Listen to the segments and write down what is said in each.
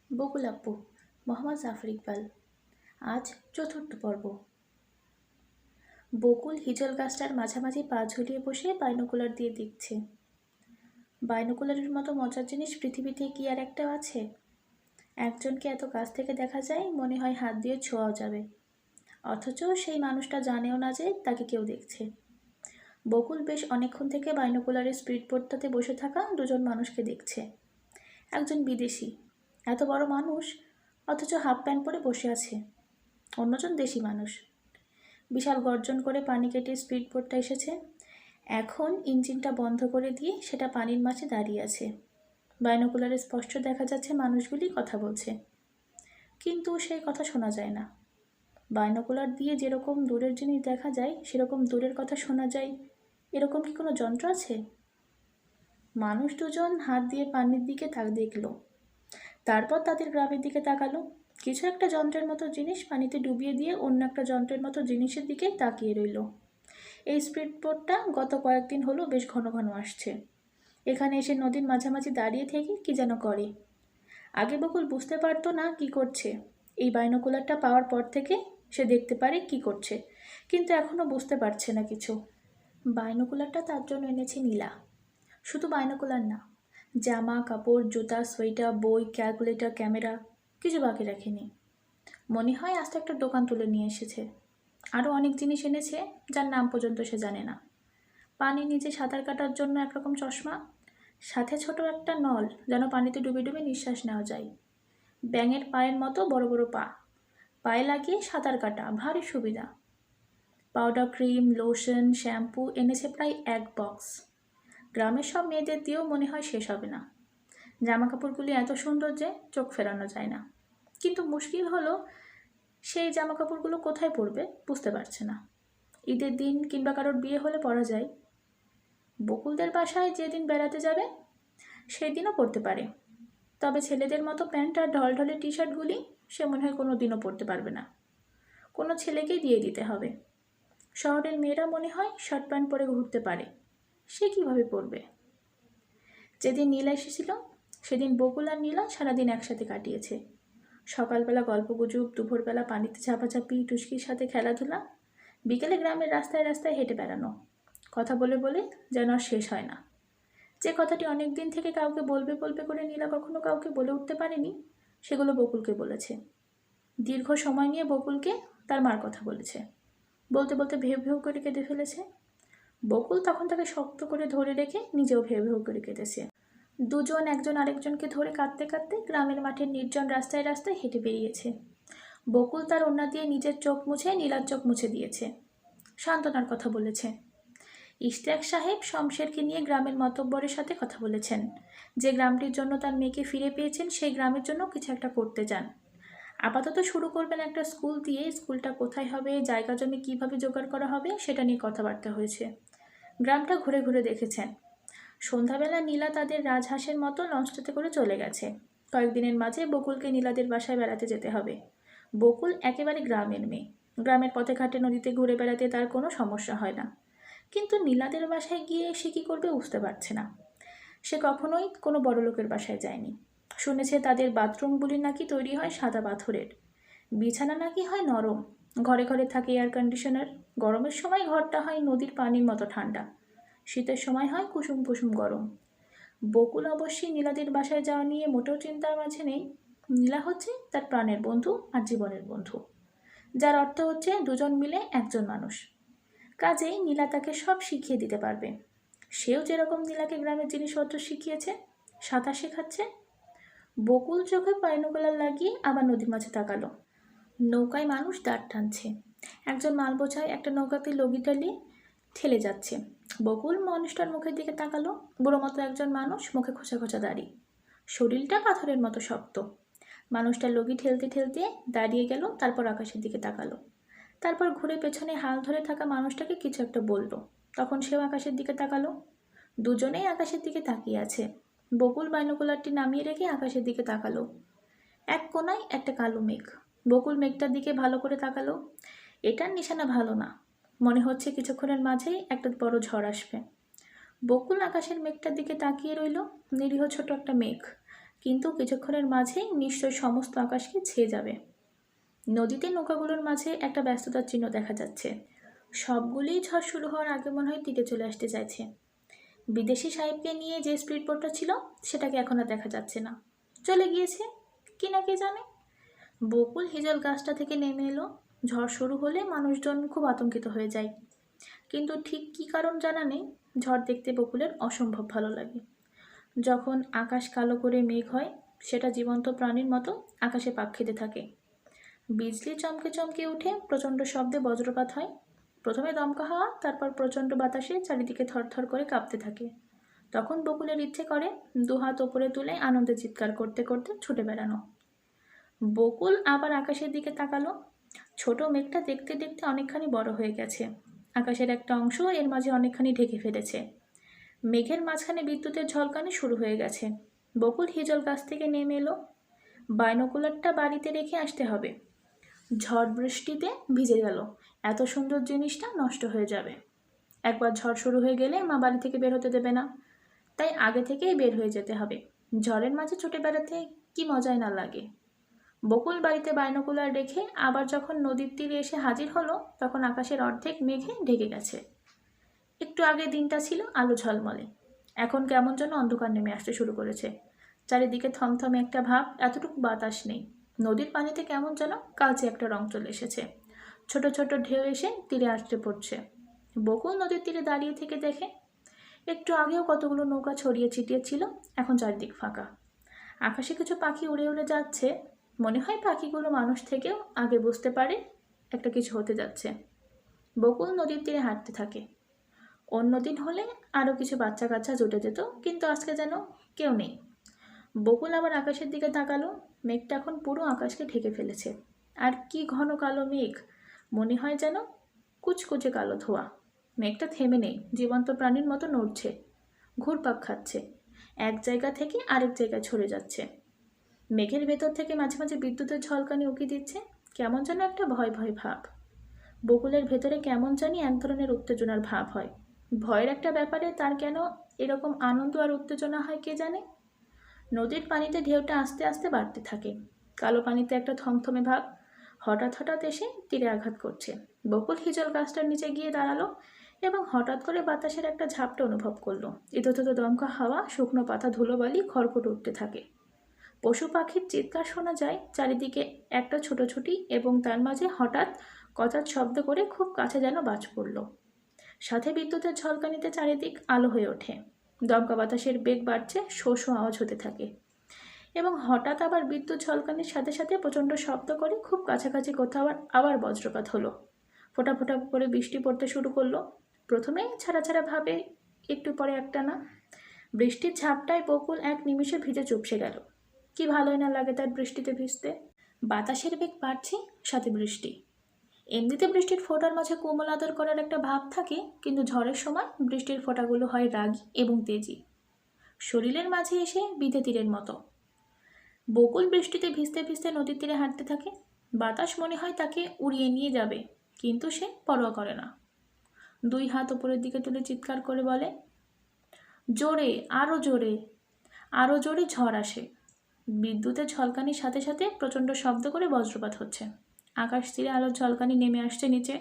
বকুল আপু, মোহাম্মদ জাফর ইকবাল। আজ চতুর্থ পর্ব। বকুল হিজল গাছটার মাঝামাঝি পা ঝুলিয়ে বসে বাইনোকুলার দিয়ে দেখছে। বাইনোকুলারের মতো মজার জিনিস পৃথিবীতে কি আর একটা আছে? একজনকে এত কাছ থেকে দেখা যায়, মনে হয় হাত দিয়ে ছোঁয়াও যাবে, অথচ সেই মানুষটা জানেও না যে তাকে কেউ দেখছে। বকুল বেশ অনেকক্ষণ থেকে বাইনোকুলারের স্পিড বোটটাতে বসে থাকা দুজন মানুষকে দেখছে। একজন বিদেশি, এত বড় মানুষ, অথচ হাফ প্যান্ট পরে বসে আছে। অন্যজন দেশি মানুষ। বিশাল গর্জন করে পানি কেটে স্পিড বোটটা এসেছে। এখন ইঞ্জিনটা বন্ধ করে দিয়ে সেটা পানির মাঝে দাঁড়িয়ে আছে। বাইনোকুলারে স্পষ্ট দেখা যাচ্ছে মানুষগুলি কথা বলছে, কিন্তু সেই কথা শোনা যায় না। বাইনোকুলার দিয়ে যেরকম দূরের জিনিস দেখা যায়, সেরকম দূরের কথা শোনা যায়, এরকম কি কোনো যন্ত্র আছে? মানুষ দুজন হাত দিয়ে পানির দিকে তাক দেখলো, তারপর তাদের গ্রামের দিকে তাকালো। কিছু একটা যন্ত্রের মতো জিনিস পানিতে ডুবিয়ে দিয়ে অন্য একটা যন্ত্রের মতো জিনিসের দিকে তাকিয়ে রইল। এই স্পিড বোটটা গত কয়েকদিন হলো বেশ ঘন ঘন আসছে। এখানে এসে নদীর মাঝামাঝি দাঁড়িয়ে থেকে কি যেন করে। আগে বকুল বুঝতে পারতো না কি করছে। এই বাইনোকুলারটা পাওয়ার পর থেকে সে দেখতে পারে কি করছে, কিন্তু এখনও বুঝতে পারছে না কিছু। বাইনোকুলারটা তার জন্য এনেছে নীলা। শুধু বাইনোকুলার না, জামা কাপড়, জুতা, সোয়েটার, বই, ক্যালকুলেটর, ক্যামেরা, কিছু বাকি রাখেনি। মনে হয় আস্তে একটা দোকান তুলে নিয়ে এসেছে। আরও অনেক জিনিস এনেছে যার নাম পর্যন্ত সে জানে না। পানি নিচে সাঁতার কাটার জন্য একরকম চশমা, সাথে ছোট একটা নল, যেন পানিতে ডুবে ডুবে নিঃশ্বাস নেওয়া যায়। ব্যাঙের পায়ের মতো বড় বড় পা, পায়ে লাগিয়ে সাঁতার কাটা ভারী সুবিধা। পাউডার, ক্রিম, লোশন, শ্যাম্পু এনেছে প্রায় এক বক্স। গ্রামের সব মেয়েদের দিয়েও মনে হয় শেষ হবে না। জামা কাপড়গুলি এত সুন্দর যে চোখ ফেরানো যায় না, কিন্তু মুশকিল হলো সেই জামা কাপড়গুলো কোথায় পরবে বুঝতে পারছে না। ঈদের দিন কিংবা কারোর বিয়ে হলে পরা যায়। বকুলদের বাসায় যেদিন বেড়াতে যাবে সেই দিনও পরতে পারে, তবে ছেলেদের মতো প্যান্ট আর ঢলঢলে টি শার্টগুলি সে মনে হয় কোনো দিনও পরতে পারবে না। কোনো ছেলেকেই দিয়ে দিতে হবে। শহরের মেয়েরা মনে হয় শার্ট প্যান্ট পরে ঘুরতে পারে, সে কীভাবে পরবে? যেদিন নীলা এসেছিল সেদিন বকুল আর নীলা সারাদিন একসাথে কাটিয়েছে। সকালবেলা গল্পগুজব, দুপুরবেলা পানিতে ঝাপাঝাপি, টুস্কির সাথে খেলাধুলা, বিকেলে গ্রামের রাস্তায় রাস্তায় হেঁটে বেড়ানো। কথা বলে বলে যেন আর শেষ হয় না। যে কথাটি অনেক দিন থেকে কাউকে বলবে বলবে করে নীলা কখনো কাউকে বলে উঠতে পারেনি, সেগুলো বকুলকে বলেছে। দীর্ঘ সময় নিয়ে বকুলকে তার মার কথা বলেছে। বলতে বলতে ভেউ ভেউ করে কেঁদে ফেলেছে। বকুল তখন তাকে শক্ত করে ধরে রেখে নিজেও ভেউ ভেউ করে কেঁদেছে। দুজন একজন আরেকজনকে ধরে কাঁদতে কাঁদতে গ্রামের মাঠের নির্জন রাস্তায় রাস্তায় হেঁটে বেরিয়েছে। বকুল তার ওড়না দিয়ে নিজের চোখ মুছে নীলার চোখ মুছে দিয়েছে, সান্ত্বনার কথা বলেছে। ইশতিয়াক সাহেব শমশেরকে নিয়ে গ্রামের মাতব্বরের সাথে কথা বলেছেন। যে গ্রামটির জন্য তার মেয়েকে ফিরে পেয়েছেন, সেই গ্রামের জন্য কিছু একটা করতে চান। আপাতত শুরু করবেন একটা স্কুল দিয়ে। স্কুলটা কোথায় হবে, জায়গা জমি কীভাবে জোগাড় করা হবে, সেটা নিয়ে কথাবার্তা হয়েছে। গ্রামটা ঘুরে ঘুরে দেখেছেন। সন্ধ্যাবেলা নীলা তাদের রাজহাঁসের মতো লঞ্চটাতে করে চলে গেছে। কয়েকদিনের মাঝে বকুলকে নীলাদের বাসায় বেড়াতে যেতে হবে। বকুল একেবারে গ্রামের মেয়ে। গ্রামের পথে ঘাটে নদীতে ঘুরে বেড়াতে তার কোনো সমস্যা হয় না, কিন্তু নীলাদের বাসায় গিয়ে সে কী করবে বুঝতে পারছে না। সে কখনোই কোনো বড় লোকের বাসায় যায়নি। শুনেছে তাদের বাথরুমগুলি নাকি তৈরি হয় সাদা পাথরের, বিছানা নাকি হয় নরম, ঘরে ঘরে থাকে এয়ার কন্ডিশনার। গরমের সময় ঘরটা হয় নদীর পানির মতো ঠান্ডা, শীতের সময় হয় কুসুম কুসুম গরম। বকুল অবশ্যই নীলাদের বাসায় যাওয়া নিয়ে মোটেও চিন্তার মাঝে নেই। নীলা হচ্ছে তার প্রাণের বন্ধু আর জীবনের বন্ধু, যার অর্থ হচ্ছে দুজন মিলে একজন মানুষ। কাজেই নীলা তাকে সব শিখিয়ে দিতে পারবে। সেও যেরকম নীলাকে গ্রামের জিনিসপত্র শিখিয়েছে, সাঁতার শেখাচ্ছে। বকুল চোখে বাইনোকুলার লাগিয়ে আবার নদীর মাঝে তাকালো। নৌকায় মানুষ দাঁড় টানছে। একজন মাল বোঝায় একটা নৌকাকে লগি টালিয়ে ঠেলে যাচ্ছে। বকুল মানুষটার মুখের দিকে তাকালো। বুড়ো মতো একজন মানুষ, মুখে খোঁচা খোঁচা দাড়ি, শরীরটা পাথরের মতো শক্ত। মানুষটা লগি ঠেলতে ঠেলতে দাঁড়িয়ে গেল, তারপর আকাশের দিকে তাকালো। তারপর ঘুরে পেছনে হাল ধরে থাকা মানুষটাকে কিছু একটা বলল। তখন সেও আকাশের দিকে তাকালো। দুজনেই আকাশের দিকে তাকিয়ে আছে। বকুল বাইনোকুলারটি নামিয়ে রেখে আকাশের দিকে তাকালো। এক কোনায় একটা কালো মেঘ। বকুল মেঘটার দিকে ভালো করে তাকালো। এটার নিশানা ভালো না, মনে হচ্ছে কিছুক্ষণের মাঝেই একটা বড় ঝড় আসবে। বকুল আকাশের মেঘটার দিকে তাকিয়ে রইল। নিরীহ ছোট একটা মেঘ, কিন্তু কিছুক্ষণের মাঝেই নিশ্চয় সমস্ত আকাশকে ছেয়ে যাবে। নদীতে নৌকাগুলোর মাঝে একটা ব্যস্ততার চিহ্ন দেখা যাচ্ছে। সবগুলিই ঝড় শুরু হওয়ার আগে মনে হয় তীরে চলে আসতে চাইছে। বিদেশি সাহেবকে নিয়ে যে স্পিড বোটটা ছিল সেটাকে এখন আর দেখা যাচ্ছে না, চলে গিয়েছে কি না কে জানে। বকুল হিজল গাছটা থেকে নেমে এলো। ঝড় শুরু হলে মানুষজন খুব আতঙ্কিত হয়ে যায়, কিন্তু ঠিক কী কারণ জানা নেই, ঝড় দেখতে বকুলের অসম্ভব ভালো লাগে। যখন আকাশ কালো করে মেঘ হয়, সেটা জীবন্ত প্রাণীর মতো আকাশে পাক খেতে থাকে। বিজলি চমকে চমকে উঠে প্রচণ্ড শব্দে বজ্রপাত হয়। প্রথমে দমকা হাওয়া, তারপর প্রচণ্ড বাতাসে চারিদিকে থরথর করে কাঁপতে থাকে। তখন বকুলের ইচ্ছে করে দুহাত ওপরে তুলে আনন্দে চিৎকার করতে করতে ছুটে বেড়ানো। বকুল আবার আকাশের দিকে তাকালো। ছোট মেঘটা দেখতে দেখতে অনেকখানি বড় হয়ে গেছে। আকাশের একটা অংশ এর মাঝে অনেকখানি ঢেকে ফেলেছে। মেঘের মাঝখানে বিদ্যুতের ঝলকানি শুরু হয়ে গেছে। বকুল হিজল গাছ থেকে নেমে এলো। বাইনোকুলারটা বাড়িতে রেখে আসতে হবে, ঝড় বৃষ্টিতে ভিজে গেল, এত সুন্দর জিনিসটা নষ্ট হয়ে যাবে। একবার ঝড় শুরু হয়ে গেলে মা বাড়ি থেকে বের হতে দেবে না, তাই আগে থেকেই বের হয়ে যেতে হবে। ঝড়ের মাঝে ছুটে বেড়াতে কি মজাই না লাগে। বকুল বাড়িতে বাইনোকুলার রেখে আবার যখন নদীর তীরে এসে হাজির হলো, তখন আকাশের অর্ধেক মেঘে ঢেকে গেছে। একটু আগে দিনটা ছিল আলো ঝলমলে, এখন কেমন যেন অন্ধকার নেমে আসতে শুরু করেছে। চারিদিকে থমথমে একটা ভাব, এতটুকু বাতাস নেই। নদীর পানিতে কেমন যেন কালচে একটা রং চলে এসেছে। ছোট ছোট ঢেউ এসে তীরে আসতে পড়ছে। বকুল নদীর তীরে দাঁড়িয়ে থেকে দেখে একটু আগেও কতগুলো নৌকা ছড়িয়ে ছিটিয়ে ছিল, এখন চারিদিক ফাঁকা। আকাশে কিছু পাখি উড়ে উড়ে যাচ্ছে। মনে হয় পাখিগুলো মানুষ থেকেও আগে বুঝতে পারে একটা কিছু হতে যাচ্ছে। বকুল নদীর তীরে হাঁটতে থাকে। অন্যদিন হলে আরও কিছু বাচ্চা কাচ্চা জুটে যেত, কিন্তু আজকে যেন কেউ নেই। বকুল আবার আকাশের দিকে তাকালো। মেঘটা এখন পুরো আকাশকে ঢেকে ফেলেছে। আর কি ঘন কালো মেঘ, মনে হয় যেন কুচকুচে কালো ধোঁয়া। মেঘটা থেমে নেই, জীবন্ত প্রাণীর মতো নড়ছে, ঘুরপাক খাচ্ছে, এক জায়গা থেকে আরেক জায়গায় ছড়ে যাচ্ছে। মেঘের ভেতর থেকে মাঝে মাঝে বিদ্যুতের ঝলকানি উকি দিচ্ছে, কেমন যেন একটা ভয় ভয় ভাব। বকুলের ভেতরে কেমন জানি এক ধরনের উত্তেজনার ভাব হয়। ভয়ের একটা ব্যাপারে তার কেন এরকম আনন্দ আর উত্তেজনা হয় কে জানে। নদীর পানিতে ঢেউটা আস্তে আস্তে বাড়তে থাকে। কালো পানিতে একটা থমথমে ভাব হঠাৎ হঠাৎ এসে তীরে আঘাত করছে। বকুল হিজল গাছটার নিচে গিয়ে দাঁড়ালো এবং হঠাৎ করে বাতাসের একটা ঝাপটা অনুভব করলো। ইতোতত দমকা হাওয়া, শুকনো পাতা, ধুলোবালি খড়খড় উঠতে থাকে। পশু পাখির চিৎকার শোনা যায় চারিদিকে একটা ছোটোছুটি, এবং তার মাঝে হঠাৎ কচার শব্দ করে খুব কাছে যেন বাজ পড়ল। সাথে বিদ্যুতের ঝলকানিতে চারিদিক আলো হয়ে ওঠে। দমকা বাতাসের বেগ বাড়ছে, শো শো আওয়াজ হতে থাকে, এবং হঠাৎ আবার বিদ্যুৎ ঝলকানির সাথে সাথে প্রচণ্ড শব্দ করে খুব কাছাকাছি কোথাও আবার বজ্রপাত হলো। ফোঁটা ফোঁটা করে বৃষ্টি পড়তে শুরু করলো। প্রথমে ছাড়া ছাড়া ভাবে, একটু পরে একটা না। বৃষ্টির ঝাপটায় বকুল এক নিমিষে ভিজে চুপসে গেল। কি ভালোই না লাগে তার বৃষ্টিতে ভিজতে। বাতাসের বেগ বাড়ছে, সাথে বৃষ্টি। এমনিতে বৃষ্টির ফোঁটার মাঝে কোমল আদর করার একটা ভাব থাকে, কিন্তু ঝড়ের সময় বৃষ্টির ফোঁটাগুলো হয় রাগী এবং তেজি, শরীরের মাঝে এসে বিঁধে তীরের মতো। বকুল বৃষ্টিতে ভিজতে ভিজতে নদীর তীরে হাঁটতে থাকে। বাতাস মনে হয় তাকে উড়িয়ে নিয়ে যাবে, কিন্তু সে পরোয়া করে না। দুই হাত ওপরের দিকে তুলে চিৎকার করে বলে, জোরে, আরও জোরে, আরও জোরে ঝড় আসে। বিদ্যুতের ঝলকানির সাথে সাথে প্রচণ্ড শব্দ করে বজ্রপাত হচ্ছে। আকাশ তীরে আলোর ঝলকানি নেমে আসছে নিচে।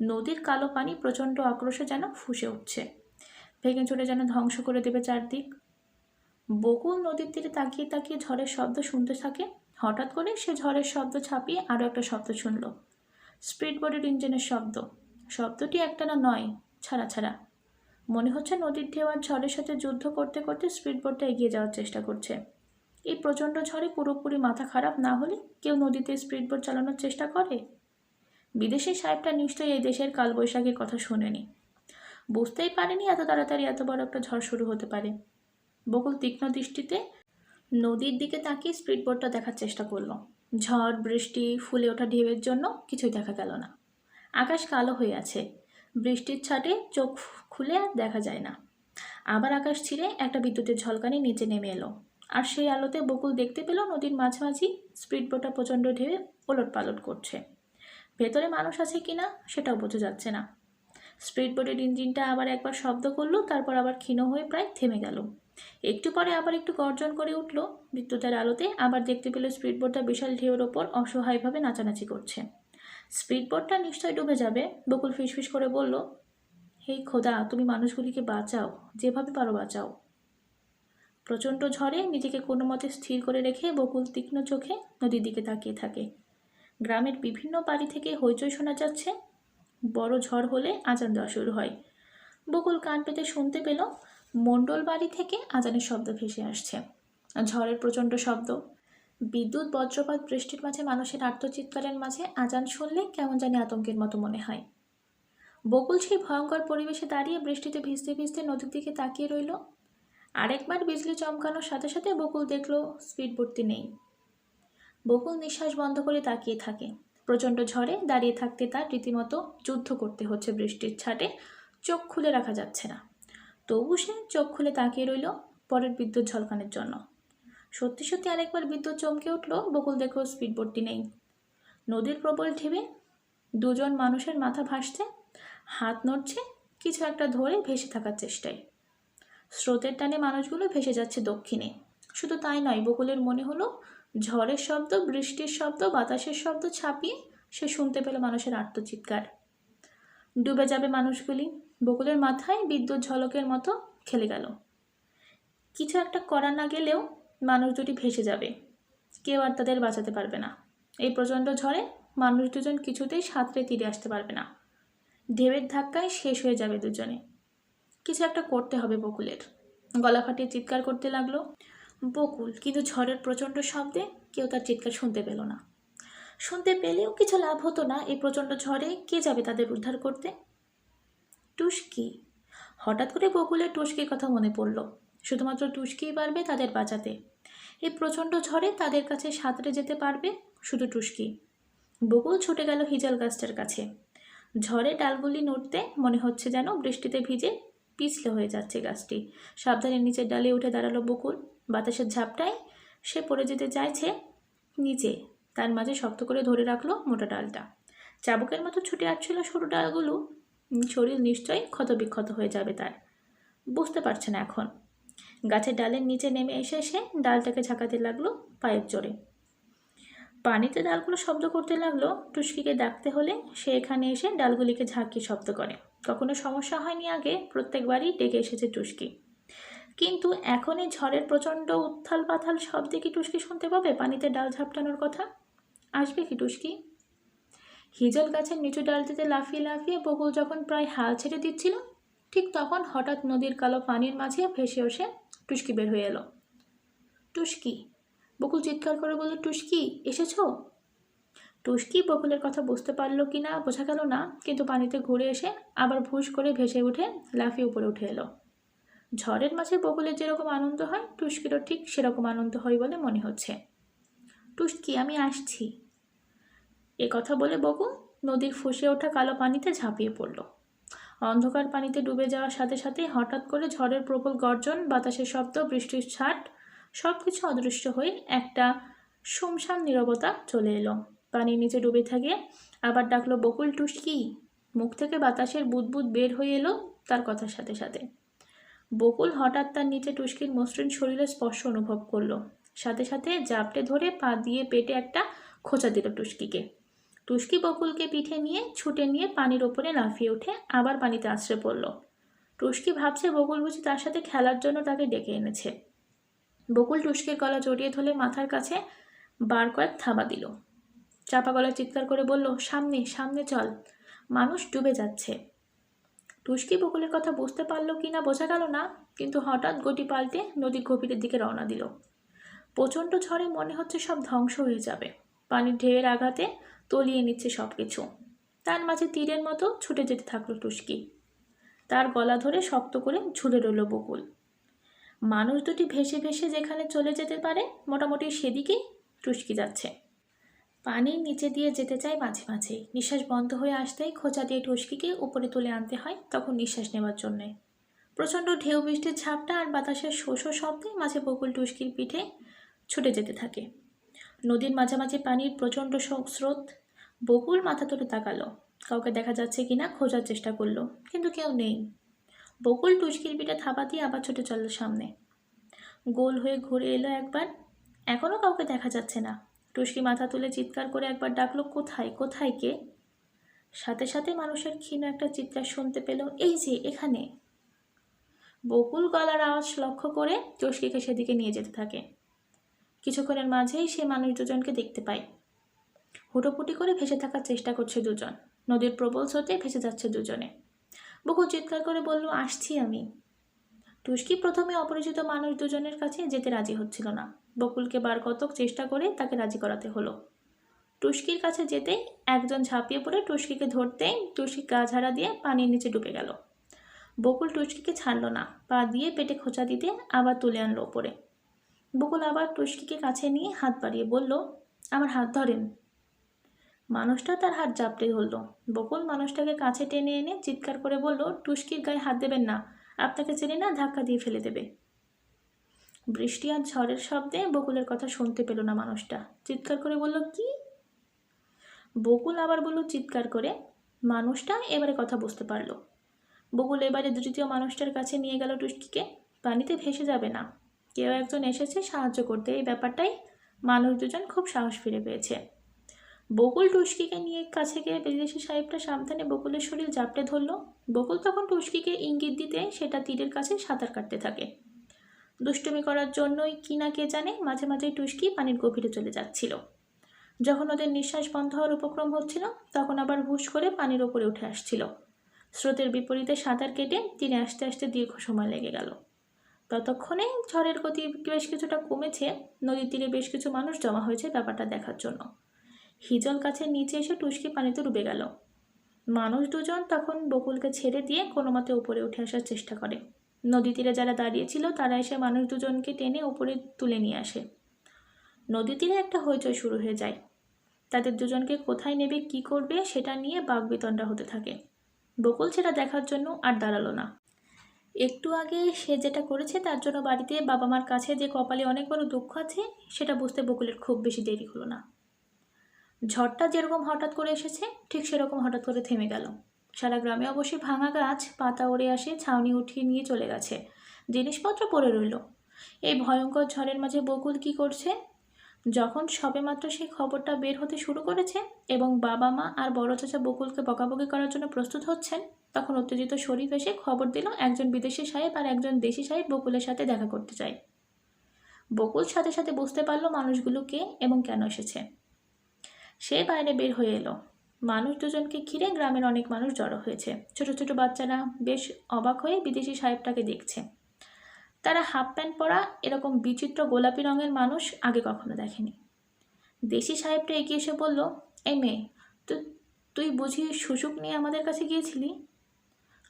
নদীর কালো পানি প্রচণ্ড আক্রোশে যেন ফুঁসে উঠছে, ভেঙে চলে যেন ধ্বংস করে দেবে চারদিক। বকুল নদীর তীরে তাকিয়ে তাকিয়ে ঝড়ের শব্দ শুনতে থাকে। হঠাৎ করে সে ঝড়ের শব্দ ছাপিয়ে আরও একটা শব্দ শুনল, স্পিড বোটের ইঞ্জিনের শব্দ। শব্দটি একটানা নয়, ছাড়া ছাড়া। মনে হচ্ছে নদীর ঢেউ আর ঝড়ের সাথে যুদ্ধ করতে করতে স্পিড বোটটা এগিয়ে যাওয়ার চেষ্টা করছে। এই প্রচণ্ড ঝড়ে পুরোপুরি মাথা খারাপ না হলে কেউ নদীতে স্পিড বোট চালানোর চেষ্টা করে? বিদেশি সাহেবটা নিশ্চয়ই এই দেশের কালবৈশাখীর কথা শোনেনি, বুঝতেই পারেনি এত তাড়াতাড়ি এত বড় একটা ঝড় শুরু হতে পারে। বকুল তীক্ষ্ণ দৃষ্টিতে নদীর দিকে তাকিয়ে স্পিড বোটটা দেখার চেষ্টা করলো। ঝড়, বৃষ্টি, ফুলে ওঠা ঢেউয়ের জন্য কিছুই দেখা গেল না। আকাশ কালো হয়ে আছে, বৃষ্টির ছাটে চোখ খুলে আর দেখা যায় না। আবার আকাশ ছিঁড়ে একটা বিদ্যুতের ঝলকানি নিচে নেমে এলো, আর সেই আলোতে বকুল দেখতে পেল নদীর মাঝামাঝি স্পিড বোটটা প্রচণ্ড ঢেউয়ে ওলট পালট করছে। ভেতরে মানুষ আছে কিনা সেটাও বোঝা যাচ্ছে না। স্পিড বোটের ইঞ্জিনটা আবার একবার শব্দ করলো, তারপর আবার ক্ষীণ হয়ে প্রায় থেমে গেল। একটু পরে আবার একটু গর্জন করে উঠল বিদ্যুতের আলোতে। আবার দেখতে পেল স্পিডবোটটা বিশাল ঢেউয়ের ওপর অসহায়ভাবে নাচানাচি করছে। স্পিডবোটটা নিশ্চয় ডুবে যাবে। বকুল ফিসফিস করে বলল, হে খোদা, তুমি মানুষগুলিকে বাঁচাও, যেভাবে পারো বাঁচাও। প্রচণ্ড ঝড়ে নিজেকে কোনো মতে স্থির করে রেখে বকুল তীক্ষ্ণ চোখে নদীর দিকে তাকিয়ে থাকে। গ্রামের বিভিন্ন বাড়ি থেকে হইচই শোনা যাচ্ছে। বড় ঝড় হলে আজান দেওয়া শুরু হয়। বকুল কান পেতে শুনতে পেল মণ্ডল বাড়ি থেকে আজানের শব্দ ভেসে আসছে। ঝড়ের প্রচণ্ড শব্দ, বিদ্যুৎ, বজ্রপাত, বৃষ্টির মাঝে মানুষের আর্তচিৎকারের মাঝে আজান শুনলে কেমন জানি আতঙ্কের মতো মনে হয়। বকুল সেই ভয়ঙ্কর পরিবেশে দাঁড়িয়ে বৃষ্টিতে ভিজতে ভিজতে নদীর দিকে তাকিয়ে রইল। আরেকবার বিজলি চমকানোর সাথে সাথে বকুল দেখল স্পিডবোটটি নেই। বকুল নিঃশ্বাস বন্ধ করে তাকিয়ে থাকে। প্রচণ্ড ঝড়ে দাঁড়িয়ে থাকতে তার রীতিমতো যুদ্ধ করতে হচ্ছে বৃষ্টির ছাটে। চোখ খুলে রাখা যাচ্ছে না। তবু সে চোখ খুলে তাকিয়ে রইল পরের বিদ্যুৎ ঝলকানোর জন্য। সত্যি সত্যি আরেকবার বিদ্যুৎ চমকে উঠল। বকুল দেখল স্পিডবোটটি নেই। নদীর প্রবল ঢেউয়ে দুজন মানুষের মাথা ভাসছে, হাত নড়ছে কিছু একটা ধরে ভেসে থাকার চেষ্টায়। স্রোতের টানে মানুষগুলো ভেসে যাচ্ছে দক্ষিণে। শুধু তাই নয়, বকুলের মনে হলো ঝড়ের শব্দ, বৃষ্টির শব্দ, বাতাসের শব্দ ছাপিয়ে সে শুনতে পেল মানুষের আর্তচিৎকার। ডুবে যাবে মানুষগুলি। বকুলের মাথায় বিদ্যুৎ ঝলকের মতো খেলে গেল। কিছু একটা করা না গেলেও মানুষ দুটি ভেসে যাবে। কেউ আর তাদের বাঁচাতে পারবে না। এই প্রচণ্ড ঝড়ে মানুষ দুজন কিছুতেই সাঁতরে তীরে আসতে পারবে না। ঢেউয়ের ধাক্কায় শেষ হয়ে যাবে দুজনে। কিছু একটা করতে হবে বকুলের। গলা ফাটিয়ে চিৎকার করতে লাগলো বকুল, কিন্তু ঝড়ের প্রচণ্ড শব্দে কেউ তার চিৎকার শুনতে পেল না। শুনতে পেলেও কিছু লাভ হতো না। এই প্রচণ্ড ঝড়ে কে যাবে তাদের উদ্ধার করতে? টুস্কি। হঠাৎ করে বকুলের টুস্কির কথা মনে পড়ল। শুধুমাত্র টুস্কিই পারবে তাদের বাঁচাতে। এই প্রচণ্ড ঝড়ে তাদের কাছে সাঁতরে যেতে পারবে শুধু টুস্কি। বকুল ছুটে গেল হিজল গাছটার কাছে। ঝড়ে ডালগুলি নড়তে মনে হচ্ছে যেন বৃষ্টিতে ভিজে পিছলে হয়ে যাচ্ছে গাছটি। সাবধানে নিচের ডালে উঠে দাঁড়ালো বকুল। বাতাসের ঝাপটায় সে পড়ে যেতে চাইছে নিচে। তার মাঝে শক্ত করে ধরে রাখলো মোটা ডালটা। চাবুকের মতো ছুটে আসছিল সরু ডালগুলো। শরীর নিশ্চয়ই ক্ষতবিক্ষত হয়ে যাবে তার। বুঝতে পারছে না এখন। গাছের ডালের নিচে নেমে এসে সে ডালটাকে ঝাঁকাতে লাগলো পায়ের জোরে। পানিতে ডালগুলো শব্দ করতে লাগলো। টুস্কিকে ডাকতে হলে সে এখানে এসে ডালগুলিকে ঝাঁকিয়ে শব্দ করে। কখনো সমস্যা হয়নি আগে, প্রত্যেকবারই ডেকে এসেছে টুস্কি। কিন্তু এখন এই ঝড়ের প্রচণ্ড উত্থাল পাথাল শব্দে কি টুস্কি শুনতে পাবে পানিতে ডাল ঝাপটানোর কথা? আসবে কি টুস্কি? হিজল গাছের নিচু ডালটিতে লাফিয়ে লাফিয়ে বকুল যখন প্রায় হাল ছেড়ে দিচ্ছিল, ঠিক তখন হঠাৎ নদীর কালো পানির মাঝে ভেসে এসে টুস্কি বের হয়ে এলো। টুস্কি! বকুল চিৎকার করে বলল, টুস্কি, এসেছো? টুস্কি বকুলের কথা বুঝতে পারলো কি না বোঝা গেল না, কিন্তু পানিতে ঘুরে এসে আবার ভুস করে ভেসে উঠে লাফিয়ে উপরে উঠে এলো। ঝড়ের মাঝে বকুলের যেরকম আনন্দ হয়, টুস্কিরও ঠিক সেরকম আনন্দ হয় বলে মনে হচ্ছে। টুস্কি, আমি আসছি। এ কথা বলে বকুল নদীর ফুঁসে ওঠা কালো পানিতে ঝাঁপিয়ে পড়ল। অন্ধকার পানিতে ডুবে যাওয়ার সাথে সাথে হঠাৎ করে ঝড়ের প্রবল গর্জন, বাতাসের শব্দ, বৃষ্টির ছাট সব কিছু অদৃশ্য হয়ে একটা শুমশান নীরবতা চলে এলো। পানির নিচে ডুবে থাকে আবার ডাকলো বকুল, টুস্কি। মুখ থেকে বাতাসের বুদবুদ বের হয়ে এলো তার কথার সাথে সাথে। বকুল হঠাৎ তার নিচে টুস্কির মসৃণ শরীরের স্পর্শ অনুভব করলো। সাথে সাথে জাপটে ধরে পা দিয়ে পেটে একটা খোঁচা দিল টুস্কিকে। টুস্কি বকুলকে পিঠে নিয়ে ছুটে নিয়ে পানির ওপরে লাফিয়ে উঠে আবার পানিতে আছড়ে পড়ল। টুস্কি ভাবছে বকুল বুঝি তার সাথে খেলার জন্য তাকে ডেকে এনেছে। বকুল টুস্কির গলা জড়িয়ে ধরে মাথার কাছে বার কয়েক থাবা দিল। চাপা গলায় চিৎকার করে বলল, সামনে সামনে চল, মানুষ ডুবে যাচ্ছে। টুস্কি বকুলের কথা বুঝতে পারলো কি না বোঝা গেল না, কিন্তু হঠাৎ গতি পাল্টে নদীর গভীরের দিকে রওনা দিল। প্রচণ্ড ঝড়ে মনে হচ্ছে সব ধ্বংস হয়ে যাবে। পানির ঢেউয়ের আঘাতে তলিয়ে নিচ্ছে সব কিছু। তার মাঝে তীরের মতো ছুটে যেতে থাকলো টুস্কি। তার গলা ধরে শক্ত করে ঝুলে রইল বকুল। মানুষ দুটি ভেসে ভেসে যেখানে চলে যেতে পারে মোটামুটি সেদিকেই টুস্কি যাচ্ছে। পানির নিচে দিয়ে যেতে চায় মাঝে মাঝে। নিঃশ্বাস বন্ধ হয়ে আসতেই খোঁচা দিয়ে টুস্কিকে উপরে তুলে আনতে হয় তখন নিঃশ্বাস নেওয়ার জন্যে। প্রচণ্ড ঢেউ, বৃষ্টির ঝাপটা আর বাতাসের শোষো শব্দে মাঝে বকুল টুস্কির পিঠে ছুটে যেতে থাকে। নদীর মাঝামাঝি পানির প্রচণ্ড স্রোত। বকুল মাথা তুলে তাকালো, কাউকে দেখা যাচ্ছে কিনা খোঁজার চেষ্টা করলো, কিন্তু কেউ নেই। বকুল টুস্কির পিঠে থাবা দিয়ে আবার ছুটে চলল সামনে। গোল হয়ে ঘুরে এলো একবার। এখনও কাউকে দেখা যাচ্ছে না। টুসকি মাথা তুলে চিৎকার করে একবার ডাকলো, কোথায় কোথায় কে? সাথে সাথে মানুষের ক্ষীণ একটা চিৎকার শুনতে পেল, এই যে এখানে। বকুল গলার আওয়াজ লক্ষ্য করে টুসকিকে সেদিকে নিয়ে যেতে থাকে। কিছুক্ষণের মাঝেই সে মানুষ দুজনকে দেখতে পায়। হুটোপুটি করে ভেসে থাকার চেষ্টা করছে দুজন। নদীর প্রবল স্রোতে ভেসে যাচ্ছে দুজনে। বকুল চিৎকার করে বলল, আসছি আমি। টুসকি প্রথমে অপরিচিত মানুষ দুজনের কাছে যেতে রাজি হচ্ছিল না। বকুলকে বার কতক চেষ্টা করে তাকে রাজি করাতে হলো। টুসকির কাছে যেতেই একজন ঝাঁপিয়ে পড়ে টুসকিকে ধরতেই টুসকি গা ঝাড়া দিয়ে পানির নিচে ডুবে গেল। বকুল টুসকিকে ছাড়ল না, পা দিয়ে পেটে খোঁচা দিতে আবার তুলে আনলো ওপরে। বকুল আবার টুসকিকে কাছে নিয়ে হাত বাড়িয়ে বলল, আমার হাত ধরেন। মানুষটা তার হাত জাপটে ধরল। বকুল মানুষটাকে কাছে টেনে এনে চিৎকার করে বলল, টুসকির গায়ে হাত দেবেন না, আপনাকে চেনে না, ধাক্কা দিয়ে ফেলে দেবে। বৃষ্টি আর ঝড়ের শব্দে বকুলের কথা শুনতে পেল না মানুষটা। চিৎকার করে বলল, কি? বকুল আবার বলল চিৎকার করে। মানুষটা এবারে কথা বুঝতে পারল। বকুল এবারে তৃতীয় মানুষটার কাছে নিয়ে গেল টুসকিকে। পানিতে ভেসে যাবে না, কেউ একজন এসেছে সাহায্য করতে, এই ব্যাপারটাই মানুষ দুজন খুব সাহস ফিরে পেয়েছে। বকুল টুসকিকে নিয়ে কাছে গিয়ে বিদেশি সাহেবটা সাবধানে বকুলের শরীর জাপটে ধরল। বকুল তখন টুসকিকে ইঙ্গিত দিতে সেটা তীরের কাছে সাঁতার কাটতে থাকে। দুষ্টুমি করার জন্যই কি না কে জানে, মাঝে মাঝে টুসকি পানির গভীরে চলে যাচ্ছিল। যখন ওদের নিঃশ্বাস বন্ধ হওয়ার উপক্রম হচ্ছিল, তখন আবার হুশ করে পানির ওপরে উঠে আসছিল। স্রোতের বিপরীতে সাঁতার কেটে তীরে আসতে আসতে দীর্ঘ সময় লেগে গেল। ততক্ষণে ঝড়ের গতি বেশ কিছুটা কমেছে। নদীর তীরে বেশ কিছু মানুষ জমা হয়েছে ব্যাপারটা দেখার জন্য। হিজল গাছের নিচে এসে টুসকি পানিতে ডুবে গেল। মানুষ দুজন তখন বকুলকে ছেড়ে দিয়ে কোনো মতে উপরে উঠে আসার চেষ্টা করে। নদী তীরে যারা দাঁড়িয়েছিল তারা এসে মানুষ দুজনকে টেনে উপরে তুলে নিয়ে আসে। নদী তীরে একটা হইচই শুরু হয়ে যায়। তাদের দুজনকে কোথায় নেবে, কি করবে, সেটা নিয়ে বাকবিতণ্ডা হতে থাকে। বকুল সেটা দেখার জন্য আর দাঁড়ালো না। একটু আগে সে যেটা করেছে তার জন্য বাড়িতে বাবা মার কাছে যে কপালে অনেক বড় দুঃখ আছে, সেটা বুঝতে বকুলের খুব বেশি দেরি হলো না। ঝড়টা যেরকম হঠাৎ করে এসেছে, ঠিক সেরকম হঠাৎ করে থেমে গেল। সারা গ্রামে অবশ্যই ভাঙা গাছ পাতা ওড়ে আসে, ছাউনি উঠিয়ে নিয়ে চলে গেছে, জিনিসপত্র পড়ে রইল। এই ভয়ঙ্কর ঝড়ের মাঝে বকুল কি করছে? যখন সবেমাত্র সেই খবরটা বের হতে শুরু করেছে এবং বাবা মা আর বড় চাচা বকুলকে বকাবকি করার জন্য প্রস্তুত হচ্ছেন, তখন উত্তেজিত শরীফ এসে খবর দিল একজন বিদেশি সাহেব আর একজন দেশি সাহেব বকুলের সাথে দেখা করতে চায়। বকুল সাথে সাথে বুঝতে পারলো মানুষগুলো কে এবং কেন এসেছে। সে বাইরে বের হয়ে এলো। মানুষ দুজনকে ঘিরে গ্রামের অনেক মানুষ জড়ো হয়েছে। ছোট ছোট বাচ্চারা বেশ অবাক হয়ে বিদেশি সাহেবটাকে দেখছে। তারা হাফ প্যান্ট পরা এরকম বিচিত্র গোলাপি রঙের মানুষ আগে কখনো দেখেনি। দেশি সাহেবটা এগিয়ে এসে বলল, এই মেয়ে, তুই বুঝি সুযোগ নিয়ে আমাদের কাছে গিয়েছিলি?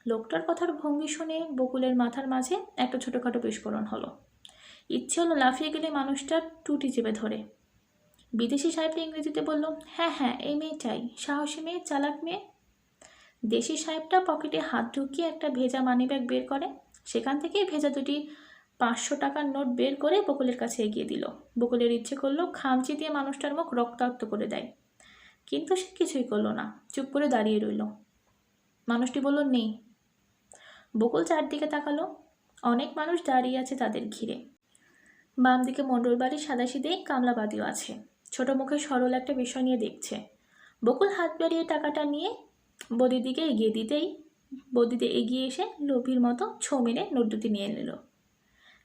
লোকটার কথার ভঙ্গি শুনে বকুলের মাথার মাঝে একটা ছোটোখাটো বিস্ফোরণ হলো। ইচ্ছে হলো লাফিয়ে গেলে মানুষটার টুটি চেপে ধরে। বিদেশি সাহেবটা ইংরেজিতে বলল, হ্যাঁ হ্যাঁ, এই মেয়েটাই, সাহসী মেয়ে, চালাক মেয়ে। দেশি সাহেবটা পকেটে হাত ঢুকিয়ে একটা ভেজা মানিব্যাগ বের করে। সেখান থেকে ভেজা দুটি 500 টাকার নোট বের করে বকুলের কাছে এগিয়ে দিল। বকুলের ইচ্ছে করলো খামচি দিয়ে মানুষটার মুখ রক্তাক্ত করে দেয়, কিন্তু সে কিছুই করলো না, চুপ করে দাঁড়িয়ে রইল। মানুষটি বলল, নেই। বকুল চারদিকে তাকালো। অনেক মানুষ দাঁড়িয়ে আছে তাদের ঘিরে। বাম দিকে মণ্ডল বাড়ির সাদাসিধে কামলাবাদীও আছে, ছোট মুখে সরল একটা বিষয় নিয়ে দেখছে। বকুল হাত বাড়িয়ে টাকাটা নিয়ে বদির দিকে এগিয়ে দিতেই বদিতে এগিয়ে এসে লোভীর মতো ছো মেরে নোট দুটি নিয়ে নিল।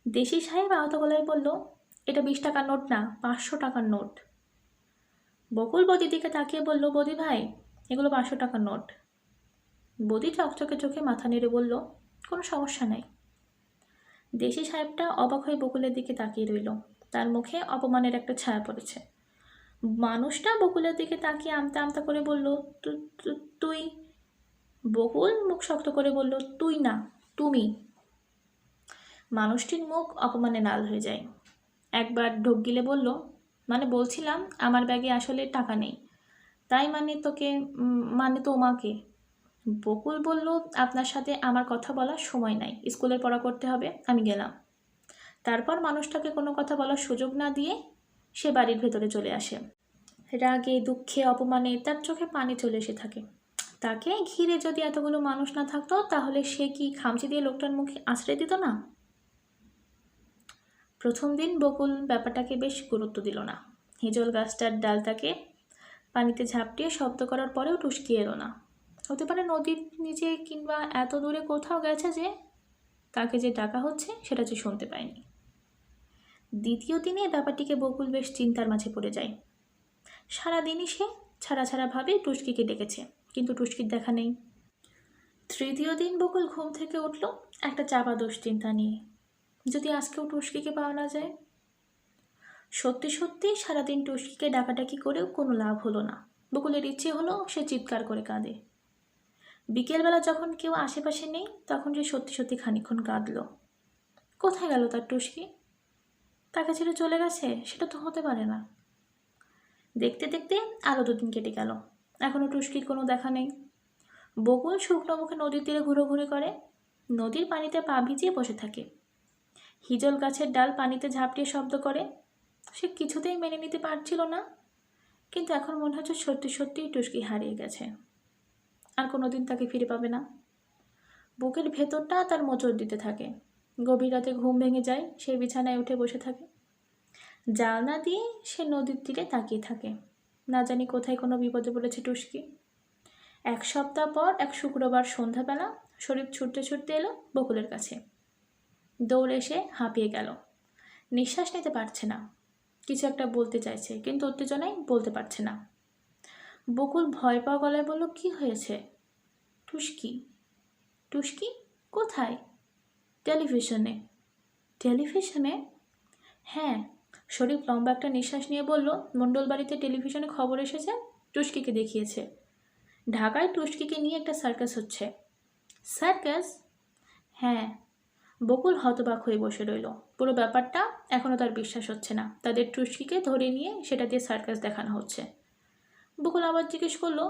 দেশি সাহেব আহত গলায় বলল, এটা 20 টাকার নোট না, 500 টাকার নোট। বকুল বদির দিকে তাকিয়ে বলল, বদি ভাই, এগুলো 500 টাকার নোট। বদি চকচকে চোখে মাথা নেড়ে বলল, কোনো সমস্যা নাই। দেশি সাহেবটা অবাক হয়ে বকুলের দিকে তাকিয়ে রইল। তার মুখে অপমানের একটা ছায়া পড়েছে। মানুষটা বকুলের দিকে তাকিয়ে আমতা আমতা করে বলল, তুই? বকুল মুখ শক্ত করে বলল, তুই না, তুমি। মানুষটির মুখ অপমানে লাল হয়ে যায়। একবার ঢোক গিলে বলল, মানে বলছিলাম আমার ব্যাগে আসলে টাকা নেই, তাই মানে তোমাকে। বকুল বলল, আপনার সাথে আমার কথা বলার সময় নাই, স্কুলের পড়া করতে হবে, আমি গেলাম। তারপর মানুষটাকে কোনো কথা বলার সুযোগ না দিয়ে সে বাড়ির ভেতরে চলে আসে। রাগে, দুঃখে, অপমানে তার চোখে পানি চলে এসে থাকে। তাকে ঘিরে যদি এতগুলো মানুষ না থাকতো, তাহলে সে কি খামচি দিয়ে লোকটার মুখে আশ্রয় দিত না? প্রথম দিন বকুল ব্যাপারটাকে বেশ গুরুত্ব দিল না। হিজল গাছটার ডালটাকে পানিতে ঝাপটিয়ে শব্দ করার পরেও টুসকি এলো না। হতে পারে নদীর নিচে কিংবা এত দূরে কোথাও গেছে যে তাকে যে ডাকা হচ্ছে সেটা যে শুনতে পায়নি। দ্বিতীয় দিনে ব্যাপারটিকে বকুল বেশ চিন্তার মাঝে পড়ে যায়। সারাদিনই সে ছাড়া ছাড়াভাবে টুসকিকে ডেকেছে, কিন্তু টুসকির দেখা নেই। তৃতীয় দিন বকুল ঘুম থেকে উঠল একটা চাপা দুশ্চিন্তা নিয়ে, যদি আজকেও টুসকিকে পাওয়া না যায়। সত্যি সত্যি সারাদিন টুসকিকে ডাকাডাকি করেও কোনো লাভ হলো না। বকুলের ইচ্ছে হলো সে চিৎকার করে কাঁদে। বিকেলবেলা যখন কেউ আশেপাশে নেই তখন সে সত্যি সত্যি খানিকক্ষণ কাঁদল। কোথায় গেল তার টুসকি? তাকে ছেড়ে চলে গেছে? সেটা তো হতে পারে না। দেখতে দেখতে আরও 2 দিন কেটে গেল, এখনও টুসকির কোনো দেখা নেই। বকুল শুকনো মুখে নদীর তীরে ঘুরোঘুরি করে, নদীর পানিতে পা ভিজিয়ে বসে থাকে। হিজল গাছের ডাল পানিতে ঝাপটিয়ে শব্দ করে। সে কিছুতেই মেনে নিতে পারছিল না, কিন্তু এখন মনে হচ্ছে সত্যি সত্যিই টুসকি হারিয়ে গেছে, আর কোনোদিন তাকে ফিরে পাবে না। বুকের ভেতরটা তার মোচড় দিতে থাকে। গভীর রাতে ঘুম ভেঙে যায়, সে বিছানায় উঠে বসে থাকে। জানলা দিয়ে সে নদীর তীরে তাকিয়ে থাকে। না জানি কোথায় কোনো বিপদে পড়েছে টুসকি। 1 সপ্তাহ পর এক শুক্রবার সন্ধ্যাবেলা শরীফ ছুটতে ছুটতে এলো বকুলের কাছে। দৌড়ে এসে হাঁপিয়ে গেল, নিঃশ্বাস নিতে পারছে না। কিছু একটা বলতে চাইছে, কিন্তু উত্তেজনায় বলতে পারছে না। বকুল ভয় পাওয়া গলায় বলল, কি হয়েছে? টুসকি? টুসকি কোথায়? টেলিভিশনে। টেলিভিশনে? হ্যাঁ। শরীফ লম্বা একটা নিঃশ্বাস নিয়ে বলল, মণ্ডল বাড়িতে টেলিভিশনে খবর এসেছে, টুসকিকে দেখিয়েছে। ঢাকায় টুসকিকে নিয়ে একটা সার্কাস হচ্ছে। সার্কাস? হ্যাঁ। বকুল হতবাক হয়ে বসে রইল। পুরো ব্যাপারটা এখনও তার বিশ্বাস হচ্ছে না। তাদের টুসকিকে ধরে নিয়ে সেটা দিয়ে সার্কাস দেখানো হচ্ছে। বকুল আবার জিজ্ঞেস করলো,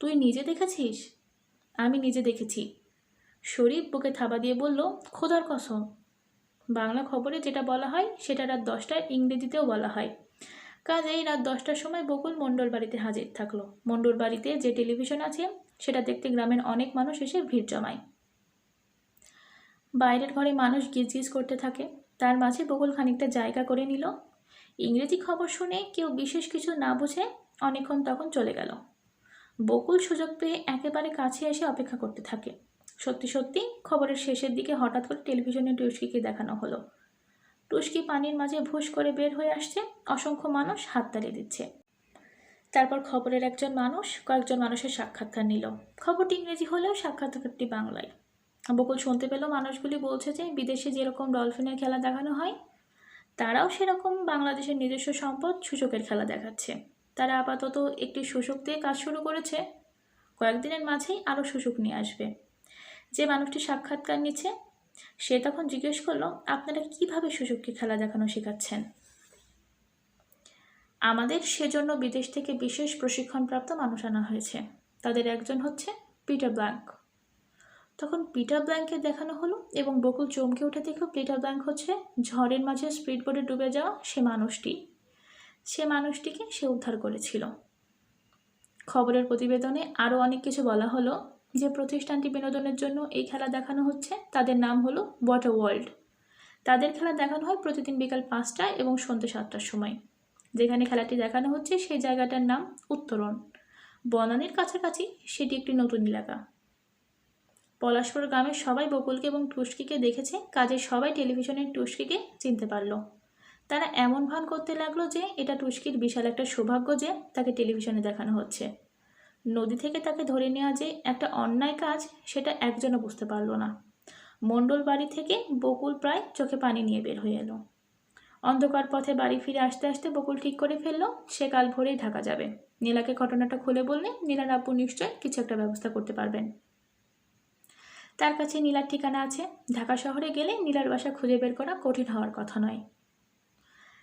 তুই নিজে দেখেছিস? আমি নিজে দেখেছি। শরীফ বুকে থাবা দিয়ে বলল, খোদার কসম। বাংলা খবরে যেটা বলা হয় সেটা রাত 10টায় ইংরেজিতেও বলা হয়। কাজেই রাত 10টার সময় বকুল মণ্ডল বাড়িতে হাজির থাকলো। মণ্ডল বাড়িতে যে টেলিভিশন আছে সেটা দেখতে গ্রামের অনেক মানুষ এসে ভিড় জমায়। বাইরের ঘরে মানুষ গিজগিজ করতে থাকে, তার মাঝে বকুল খানিকটা জায়গা করে নিল। ইংরেজি খবর শুনে কেউ বিশেষ কিছু না বুঝে অনেকক্ষণ তখন চলে গেল। বকুল সুযোগ পেয়ে একেবারে কাছে এসে অপেক্ষা করতে থাকে। সত্যি সত্যি খবরের শেষের দিকে হঠাৎ করে টেলিভিশনে টুসকিকে দেখানো হলো। টুসকি পানির মাঝে ভুস করে বের হয়ে আসছে, অসংখ্য মানুষ হাততালি দিচ্ছে। তারপর খবরের একজন মানুষ কয়েকজন মানুষের সাক্ষাৎকার নিল। খবরটি ইংরেজি হলেও সাক্ষাৎকারটি বাংলায়। বকুল শুনতে পেল মানুষগুলি বলছে যে বিদেশে যেরকম ডলফিনের খেলা দেখানো হয় তারাও সেরকম বাংলাদেশের নিজস্ব সম্পদ সূচকের খেলা দেখাচ্ছে। তারা আপাতত একটি সূচক দিয়ে কাজ শুরু করেছে, কয়েকদিনের মাঝেই আরও সূচক নিয়ে আসবে। যে মানুষটি সাক্ষাৎকার নিচ্ছে সে তখন জিজ্ঞেস করলো, আপনারা কিভাবে সূচককে খেলা দেখানো শেখাচ্ছেন? আমাদের সেজন্য বিদেশ থেকে বিশেষ প্রশিক্ষণপ্রাপ্ত মানুষ আনা হয়েছে। তাদের একজন হচ্ছে পিটার ব্ল্যাঙ্ক। তখন পিটার ব্ল্যাঙ্ককে দেখানো হলো এবং বকুল চমকে উঠে দেখো পিটার ব্ল্যাঙ্ক হচ্ছে ঝড়ের মাঝে স্পিডবোটে ডুবে যাওয়া সে মানুষটিকে সে উদ্ধার করেছিল। খবরের প্রতিবেদনে আরও অনেক কিছু বলা হলো। যে প্রতিষ্ঠানটি বিনোদনের জন্য এই খেলা দেখানো হচ্ছে তাদের নাম হলো ওয়াটার ওয়ার্ল্ড। তাদের খেলা দেখানো হয় প্রতিদিন বিকাল 5টায় এবং সন্ধ্যে 7টার সময়। যেখানে খেলাটি দেখানো হচ্ছে সেই জায়গাটার নাম উত্তরণ। বনানীর কাছাকাছি সেটি একটি নতুন এলাকা। পলাশপুর গ্রামের সবাই বকুলকে এবং টুসকিকে দেখেছে, কাজে সবাই টেলিভিশনের টুসকিকে চিনতে পারল। তারা এমন ভান করতে লাগলো যে এটা টুসকির বিশাল একটা সৌভাগ্য যে তাকে টেলিভিশনে দেখানো হচ্ছে। নদী থেকে তাকে ধরে নেওয়া যে একটা অন্যায় কাজ সেটা একজনও বুঝতে পারল না। মণ্ডল বাড়ি থেকে বকুল প্রায় চোখে পানি নিয়ে বের হয়ে এলো। অন্ধকার পথে বাড়ি ফিরে আসতে আসতে বকুল ঠিক করে ফেললো সে কাল ভোরেই ঢাকা যাবে। নীলাকে ঘটনাটা খুলে বললে নীলার আব্বু নিশ্চয় কিছু একটা ব্যবস্থা করতে পারবেন। তার কাছে নীলার ঠিকানা আছে। ঢাকা শহরে গেলে নীলার বাসা খুঁজে বের করা কঠিন হওয়ার কথা নয়।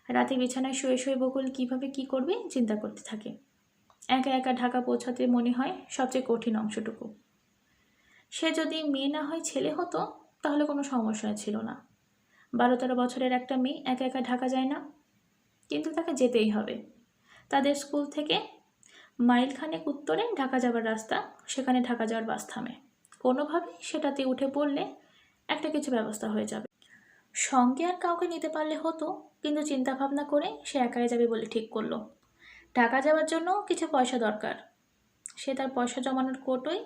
রাতে বিছানায় শুয়ে শুয়ে বকুল কিভাবে কি করবে চিন্তা করতে থাকে। একা একা ঢাকা পৌঁছাতে মনে হয় সবচেয়ে কঠিন অংশটুকু। সে যদি মেয়ে না হয় ছেলে হতো তাহলে কোনো সমস্যা ছিল না। 12-13 বছরের একটা মেয়ে একা একা ঢাকা যায় না, কিন্তু তাকে যেতেই হবে। তাদের স্কুল থেকে মাইলখানেক উত্তরে ঢাকা যাওয়ার রাস্তা, সেখানে ঢাকা যাওয়ার বাস থামে। কোনোভাবে সেটাতে উঠে পড়লে একটা কিছু ব্যবস্থা হয়ে যাবে। সঙ্গে আর কাউকে নিতে পারলে হতো, কিন্তু চিন্তা ভাবনা করে সে একাই যাবে বলে ঠিক করলো। ঢাকা যাওয়ার জন্য কিছু পয়সা দরকার। সে তার পয়সা জমানোর কোটোয়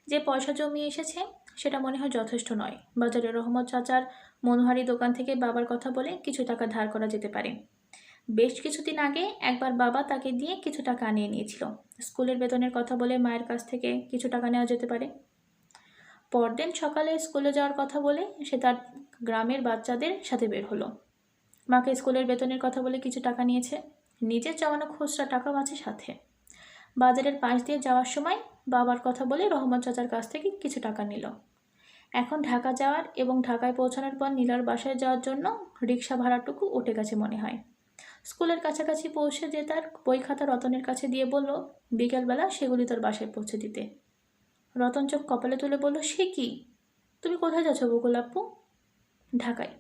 যে পয়সা জমিয়ে এসেছে সেটা মনে হয় যথেষ্ট নয়। বাজারে রহমত চাচার মনোহারি দোকান থেকে বাবার কথা বলে কিছু টাকা ধার করা যেতে পারে। বেশ কিছুদিন আগে একবার বাবা তাকে দিয়ে কিছু টাকা আনিয়ে নিয়েছিল। স্কুলের বেতনের কথা বলে মায়ের কাছ থেকে কিছু টাকা নেওয়া যেতে পারে। পরদিন সকালে স্কুলে যাওয়ার কথা বলে সে তার গ্রামের বাচ্চাদের সাথে বের হলো। মাকে স্কুলের বেতনের কথা বলে কিছু টাকা নিয়েছে, নিজের জমানো খুচরা টাকাও আছে সাথে। বাজারের পাশ দিয়ে যাওয়ার সময় বাবার কথা বলে রহমত চাচার কাছ থেকে কিছু টাকা নিল। এখন ঢাকা যাওয়ার এবং ঢাকায় পৌঁছানোর পর নীলার বাসায় যাওয়ার জন্য রিক্সা ভাড়াটুকু উঠে গেছে মনে হয়। স্কুলের কাছাকাছি পৌঁছে যে তার বই খাতা রতনের কাছে দিয়ে বলল বিকেলবেলা সেগুলি তোর বাসায় পৌঁছে দিতে। রতন চোখ কপালে তুলে বলল, সে কি? তুমি কোথায় যাচ্ছ বকুল আপু? ঢাকায়।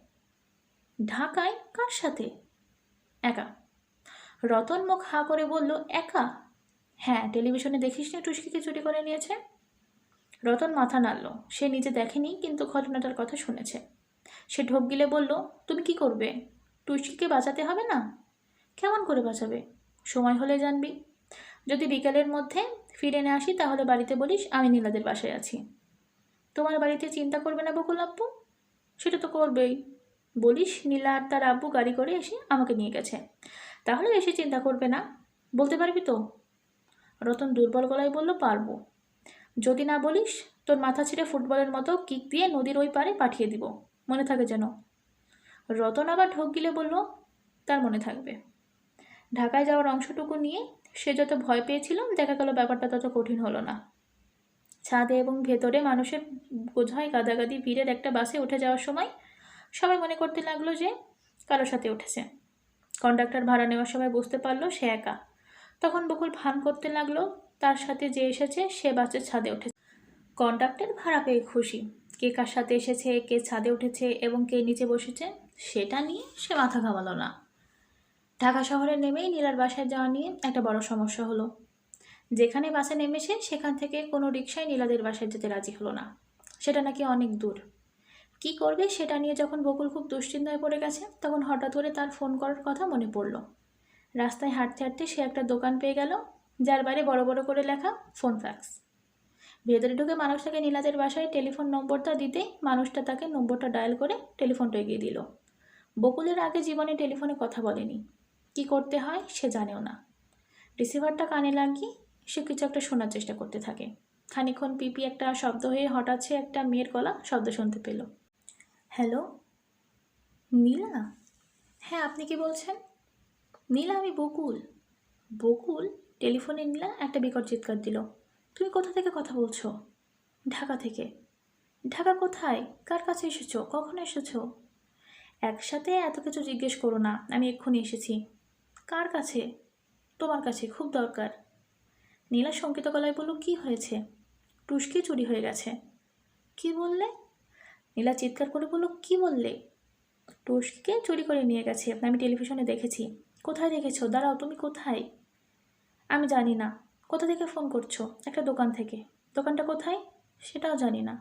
ঢাকায়? কার সাথে? একা। রতন মুখ হাঁ করে বলল, একা? হ্যাঁ, টেলিভিশনে দেখিসনি টুস্কিকে চুরি করে নিয়েছে? রতন মাথা নাড়ল। সে নিজে দেখেনি, কিন্তু ঘটনাটার কথা শুনেছে। সে ঢোক গিলে বলল, তুমি কি করবে? টুস্কিকে বাঁচাতে হবে না? কেমন করে বাঁচাবে? সময় হলে জানবি। যদি বিকেলের মধ্যে ফিরে না আসি তাহলে বাড়িতে বলিস আমি নীলাদের বাসায় আছি। তোমার বাড়িতে চিন্তা করবে না বকুল আব্বু? সেটা তো করবেই। বলিস নীলা আর তার আব্বু গাড়ি করে এসে আমাকে নিয়ে গেছে, তাহলে বেশি চিন্তা করবে না। বলতে পারবি তো? রতন দুর্বল গলায় বলল, পারবো। যদি না বলিস তোর মাথা ছিঁড়ে ফুটবলের মতো কিক দিয়ে নদীর ওই পারে পাঠিয়ে দিব, মনে থাকে যেন। রতন আবার ঢোক গিলে বলল, তার মনে থাকবে। ঢাকায় যাওয়ার অংশটুকু নিয়ে সে যত ভয় পেয়েছিল দেখা গেল ব্যাপারটা তত কঠিন হলো না। ছাদে এবং ভেতরে মানুষের বোঝাই গাদাগাদি ভিড়ের একটা বাসে উঠে যাওয়ার সময় সবাই মনে করতে লাগলো যে কারোর সাথে উঠেছে। কন্ডাক্টর ভাড়া নেওয়ার সময় বুঝতে পারলো সে একা। তখন বকুল ভান করতে লাগলো তার সাথে যে এসেছে সে বাসের ছাদে উঠেছে। কন্ডাক্টর ভাড়া পেয়ে খুশি। কে কার সাথে এসেছে, কে ছাদে উঠেছে এবং কে নিচে বসেছে সেটা নিয়ে সে মাথা ঘামালো না। ঢাকা শহরে নেমেই নীলার বাসায় যাওয়া নিয়ে একটা বড় সমস্যা হলো। যেখানে বাসে নেমেছে সেখান থেকে কোনো রিকশায় নীলাদের বাসায় যেতে রাজি হলো না। সেটা নাকি অনেক দূর। কি করবে সেটা নিয়ে যখন বকুল খুব দুশ্চিন্তায় পড়ে গেছে তখন হঠাৎ করে তার ফোন করার কথা মনে পড়ল। রাস্তায় হাঁটতে হাঁটতে সে একটা দোকান পেয়ে গেল যার বাইরে বড় বড় করে লেখা ফোন ফ্যাক্স। ভেতরে ঢুকে মানুষটাকে নীলাদের বাসায় টেলিফোন নম্বরটা দিতেই মানুষটা তাকে নম্বরটা ডায়াল করে টেলিফোনটা এগিয়ে দিল। বকুলের আগে জীবনে টেলিফোনে কথা বলেনি, কি করতে হয় সে জানেও না। রিসিভারটা কানে লাগিয়ে সে কিছু একটা শোনার চেষ্টা করতে থাকে। খানিকক্ষণ পিপি একটা শব্দ হয়ে হঠাৎ সে একটা মেয়ের গলা শব্দ শুনতে পেল। হ্যালো, নীলা? হ্যাঁ, আপনি কি বলছেন? নীলা, আমি বকুল। বকুল? টেলিফোনে নীলা একটা বিকট চিৎকার দিল। তুমি কোথা থেকে কথা বলছো? ঢাকা থেকে। ঢাকা কোথায়? কার কাছে এসেছো? কখন এসেছো? একসাথে এত কিছু জিজ্ঞেস করো না, আমি এক্ষুনি এসেছি। কার কাছে? তোমার কাছে, খুব দরকার। নীলা শঙ্কিত গলায় বলল, কি হয়েছে? টুস্কি চুরি হয়ে গেছে। কি বললে? নীলা চিৎকার করে বলল, কি বললে? টুস্কিকে চুরি করে নিয়ে গেছে, আমি টেলিভিশনে দেখেছি। কোথায় দেখেছো? দাঁড়াও, তুমি কোথায়? আমি জানি না। কোথা থেকে ফোন করছো? একটা দোকান থেকে। দোকানটা কোথায়? সেটাও জানি না।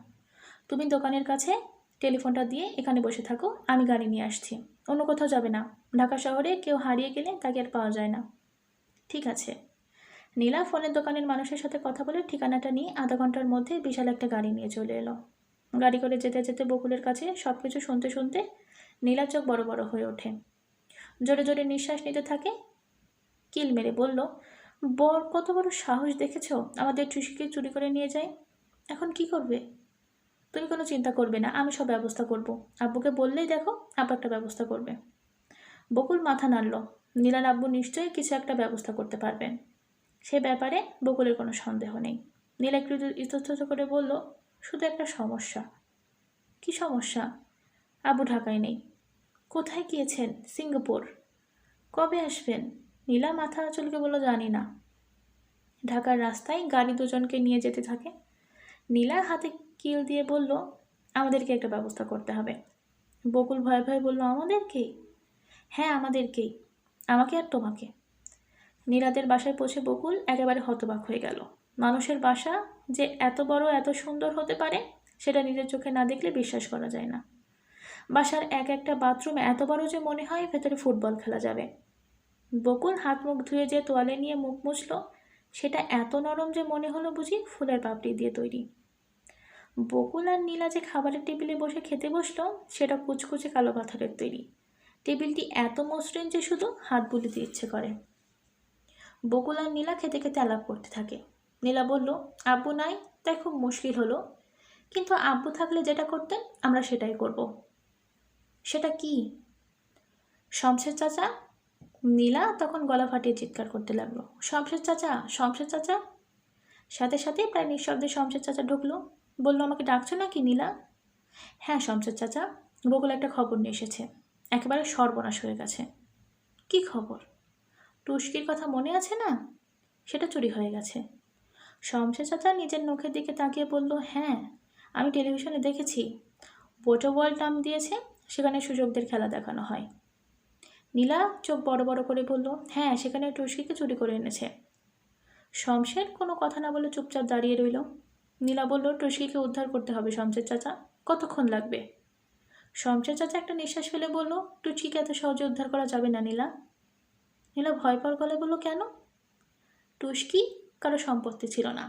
তুমি দোকানের কাছে টেলিফোনটা দিয়ে এখানে বসে থাকো, আমি গাড়ি নিয়ে আসছি। অন্য কোথাও যাবে না। ঢাকা শহরে কেউ হারিয়ে গেলে তাকে আর পাওয়া যায় না। ঠিক আছে। নীলা ফোনের দোকানের মানুষের সাথে কথা বলে ঠিকানাটা নিয়ে আধা ঘন্টার মধ্যে বিশাল একটা গাড়ি নিয়ে চলে এলো। গাড়ি করে যেতে যেতে বকুলের কাছে সব কিছু শুনতে শুনতে নীলার চোখ বড় বড় হয়ে ওঠে। জোরে জোরে নিঃশ্বাস নিতে থাকে। কিল মেরে বলল, কত বড় সাহস দেখেছ, আমাদের টুসিকে চুরি করে নিয়ে যায়। এখন কি করবে? তুমি কোনো চিন্তা করবে না, আমি সব ব্যবস্থা করব। আব্বুকে বললেই দেখো আব্বু একটা ব্যবস্থা করবে। বকুল মাথা নাড়ল। নীলার আব্বু নিশ্চয়ই কিছু একটা ব্যবস্থা করতে পারবেন, সে ব্যাপারে বকুলের কোনো সন্দেহ নেই। নীলা একটু ইতস্তত করে বলল, শুধু একটা সমস্যা। কি সমস্যা? আব্বু ঢাকায় নেই। কোথায় গিয়েছেন? সিঙ্গাপুর। কবে আসবেন? নীলা মাথা চুলকে বলল, জানি না। ঢাকার রাস্তায় গাড়ি দুজনকে নিয়ে যেতে থাকে। নীলা হাতে কিল দিয়ে বলল, আমাদেরকে একটা ব্যবস্থা করতে হবে। বকুল ভয়ে ভয়ে বলল, আমাদেরকেই? হ্যাঁ, আমাদেরকেই। আমাকে আর তোমাকে। নীলাদের বাসায় পৌঁছে বকুল একেবারে হতবাক হয়ে গেল। মানুষের বাসা যে এত বড় এত সুন্দর হতে পারে সেটা নিজের চোখে না দেখলে বিশ্বাস করা যায় না। বাসার এক একটা বাথরুম এত বড় যে মনে হয় ভেতরে ফুটবল খেলা যাবে। বকুল হাত মুখ ধুয়ে যে তোয়ালে নিয়ে মুখ মুছল, সেটা এত নরম যে মনে হলো বুঝি ফুলের পাপড়ি দিয়ে তৈরি। বকুল আর নীলা যে খাবারের টেবিলে বসে খেতে বসলো, সেটা কুচকুচে কালো পাথরের তৈরি। টেবিলটি এত মসৃণ যে শুধু হাত বুলিতে ইচ্ছে করে। বকুল আর নীলা খেতে খেতে আলাপ করতে থাকে। নীলা বলল, আব্বু নাই তাই খুব মুশকিল হলো, কিন্তু আব্বু থাকলে যেটা করতেন আমরা সেটাই করব। সেটা কি? শমশের চাচা। নীলা তখন গলা ফাটিয়ে চিৎকার করতে লাগলো, শমশের চাচা, শমশের চাচা। সাথে সাথে প্রায় নিঃশব্দে শমশের চাচা ঢুকলো। বলল, আমাকে ডাকছো নাকি নীলা? হ্যাঁ শমশের চাচা, বকুল একটা খবর নিয়ে এসেছে, একেবারে সর্বনাশ হয়ে গেছে। কি খবর? টুস্কির কথা মনে আছে না? সেটা চুরি হয়ে গেছে। শমশের চাচা নিজের নখের দিকে তাকিয়ে বলল, হ্যাঁ আমি টেলিভিশনে দেখেছি, ওয়াটার ওয়ার্ল্ড নাম দিয়েছে, সেখানে সুযোগদের খেলা দেখানো হয়। নীলা চোখ বড় বড় করে বলল, হ্যাঁ সেখানে টুস্কিকে চুরি করে এনেছে। শমশের কোনো কথা না বলে চুপচাপ দাঁড়িয়ে রইল। নীলা বলল, টুস্কিকে উদ্ধার করতে হবে শমশের চাচা, কতক্ষণ লাগবে? শমশের চাচা একটা নিঃশ্বাস ফেলে বলল, টুস্কিকে এত সহজে উদ্ধার করা যাবে না নীলা। নীলা ভয় পাওয়ার গলায় বলল, কেন? টুস্কি কারো সম্পত্তি ছিল না,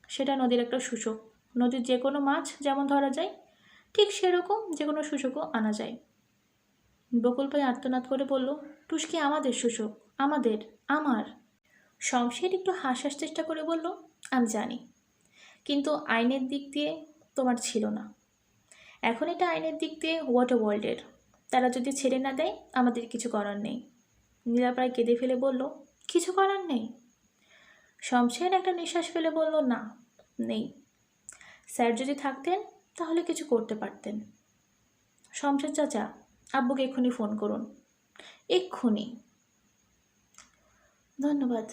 সেটা নদীর একটা সূচক। নদীর যে কোনো মাছ যেমন ধরা যায়, ঠিক সেরকম যে কোনো সূচকও আনা যায়। বকুল ভাই আর্তনাদ করে বলল, টুস্কি আমাদের সূচক, আমাদের, আমার। শমশের একটু হাসার চেষ্টা করে বলল, আমি জানি, কিন্তু আইনের দিক দিয়ে তোমার ছিল না। এখন এটা আইনের দিক দিয়ে ওয়াটার ওয়ার্ল্ডের, তারা যদি ছেড়ে না দেয় আমাদের কিছু করার নেই। নীলা প্রায় কেঁদে ফেলে বলল, কিছু করার নেই? শমশের একটা নিঃশ্বাস ফেলে বলল, না, নেই। স্যার যদি থাকতেন তাহলে কিছু করতে পারতেন। শমশের চাচা, আব্বুকে এক্ষুনি ফোন করুন, এক্ষুনি। ধন্যবাদ।